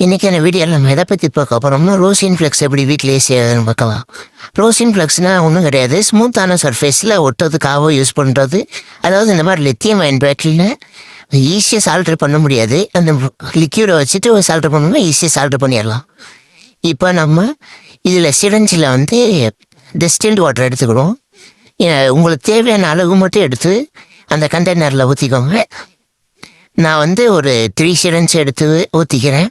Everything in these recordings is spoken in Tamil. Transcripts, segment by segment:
இன்றைக்கான வீடியோவில் நம்ம எதை பற்றி பார்க்க போகிறோம்னா ரோசின் ஃப்ளெக்ஸ் எப்படி வீட்டிலேயே செய்யறதுன்னு பார்க்கலாம். ரோசின் ஃப்ளெக்ஸ்னால் ஒன்றும் கிடையாது, ஸ்மூத்தான சர்ஃபேஸில் ஒட்டுறதுக்காக யூஸ் பண்ணுறது. அதாவது இந்த மாதிரி லித்தியம் அயன் பேட்டரியில் ஈஸியாக சால்ட்ரு பண்ண முடியாது, அந்த லிக்யூடை வச்சுட்டு சால்ட்ரு பண்ணணும்னா ஈஸியாக சால்ட்ரு பண்ணிடலாம். இப்போ நம்ம இதில் சிரஞ்சில் வந்து டிஸ்டில்டு வாட்டர் எடுத்துக்கிறோம். உங்களுக்கு தேவையான அளவு மட்டும் எடுத்து அந்த கண்டெய்னரில் ஊற்றிக்கோங்க. நான் வந்து ஒரு 3 சிரஞ்ச் எடுத்து ஊற்றிக்கிறேன்.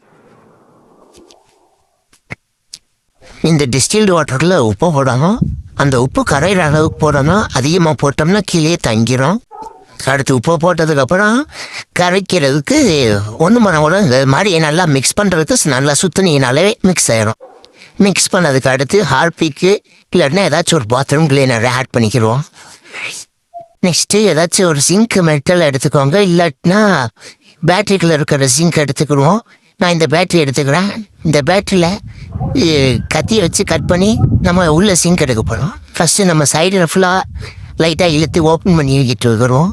இந்த டிஸ்டில்டு வாட்டரில் உப்பு போடணும். அந்த உப்பு கரையிற அளவுக்கு போடணும். அதிகமாக போட்டோம்னா கீழே தங்கிரும். அடுத்து உப்பு போட்டதுக்கப்புறம் கரைக்கிறதுக்கு ஒன்று மணி கூட இந்த மாதிரி நல்லா மிக்ஸ் பண்ணுறதுக்கு நல்லா சுற்றினீங்கனாலே மிக்ஸ் ஆகிடும். மிக்ஸ் பண்ணதுக்கு அடுத்து ஹார்பிக்கு இல்லைன்னா ஏதாச்சும் ஒரு பாத்ரூம் கிளீனர் ஆட் பண்ணிக்கிடுவோம். நெக்ஸ்ட்டு ஏதாச்சும் ஒரு சிங்க் மெட்டல் எடுத்துக்கோங்க, இல்லாட்டினா பேட்டரிக்குள்ளே இருக்கிற சிங்க் எடுத்துக்கிடுவோம். நான் இந்த பேட்ரி எடுத்துக்கிறேன். இந்த பேட்டரியில் கத்தியை வச்சு கட் பண்ணி நம்ம உள்ள சிங்க் எடுக்க போகிறோம். ஃபஸ்ட்டு நம்ம சைடில் ஃபுல்லாக லைட்டாக இழுத்து ஓப்பன் பண்ணி இழுக்கிட்டு வருவோம்.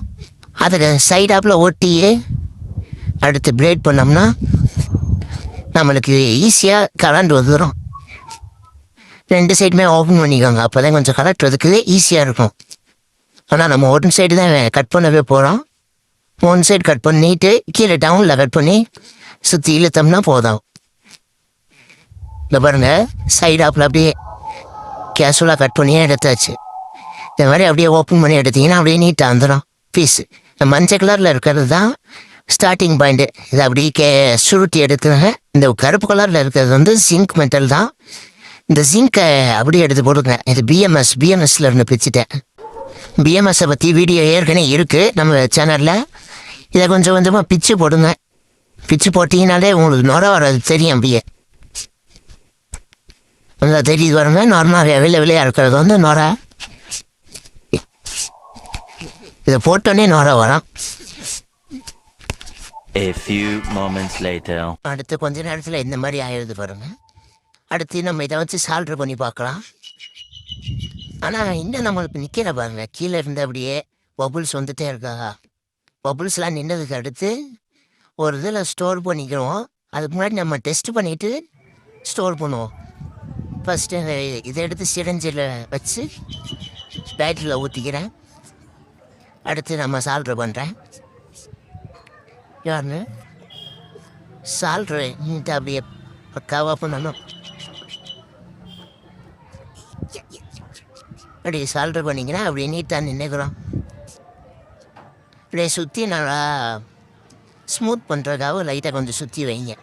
அதை சைடாப்பில் ஓட்டியே அடுத்து பிளேட் பண்ணோம்னா நம்மளுக்கு ஈஸியாக கரண்ட் வந்துடும். 2 சைடுமே ஓப்பன் பண்ணிக்கோங்க, அப்போ தான் கொஞ்சம் கலட்டுறதுக்கு ஈஸியாக இருக்கும். ஆனால் நம்ம ஒரு சைடு தான் கட் பண்ணவே போகிறோம். 1 சைடு கட் பண்ணிவிட்டு கீழே டவுனில் கட் பண்ணி சுற்றி இழுத்தோம்னா போதும். இந்த பாருங்கள், சைடாப்பில் அப்படியே கேஷுவலாக கட் பண்ணியே எடுத்தாச்சு. இந்த மாதிரி அப்படியே ஓப்பன் பண்ணி எடுத்திங்கன்னா அப்படியே நீட்டாக வந்துடும் பீஸு. இந்த மஞ்சள் கலரில் இருக்கிறது தான் ஸ்டார்டிங் பாயிண்ட்டு. இதை அப்படியே சுருட்டி எடுத்துங்க. இந்த கருப்பு கலரில் இருக்கிறது வந்து ஜிங்க் மெட்டல் தான். இந்த ஜிங்கை அப்படியே எடுத்து போட்டுங்க. இது பிஎம்எஸ்ல இருந்து பிரிச்சுட்டேன். பிஎம்எஸை பற்றி வீடியோ ஏற்கனவே இருக்குது நம்ம சேனலில். இதை கொஞ்சம் கொஞ்சமாக பிச்சு போடுங்க. பிச்சு போட்டிங்கனாலே உங்களுக்கு நுர வர்றது தெரியும். அப்படியே நல்லா தெரியுது பாருங்க. நார்மலாக வெளியாக இருக்கிறது வந்து நுர. இதை போட்டோன்னே நுர வரும். அடுத்து கொஞ்ச நேரத்தில் இந்த மாதிரி ஆயிடுது பாருங்க. அடுத்து நம்ம இதை வச்சு சால்ட்ரு பண்ணி பார்க்கலாம். ஆனால் இன்னும் நம்மளுக்கு நிற்கிற பாருங்க, கீழே இருந்து அப்படியே பபுள்ஸ் வந்துட்டே இருக்கா. பபுள்ஸ்லாம் நின்றதுக்கு அடுத்து ஒரு இதில் ஸ்டோர் பண்ணிக்கிறோம். அதுக்கு முன்னாடி நம்ம டெஸ்ட் பண்ணிவிட்டு ஸ்டோர் பண்ணுவோம். ஃபஸ்ட்டு இதை எடுத்து சிரஞ்சில் வச்சு பேட்டரியில் ஊற்றிக்கிறேன். அடுத்து நம்ம சால்ட்ரு பண்ணுறேன். யாருன்னு சால்ட்ரு நீட்டாக அப்படியே பக்காவாக பண்ணணும். அப்படி சால்ட்ரு பண்ணிங்கன்னா அப்படியே நீட்டாக நின்றுக்கிறோம். அப்படியே சுற்றி நல்லா ஸ்மூத் பண்ணுறதுக்காக லைட்டாக கொஞ்சம் சுற்றி வைங்க.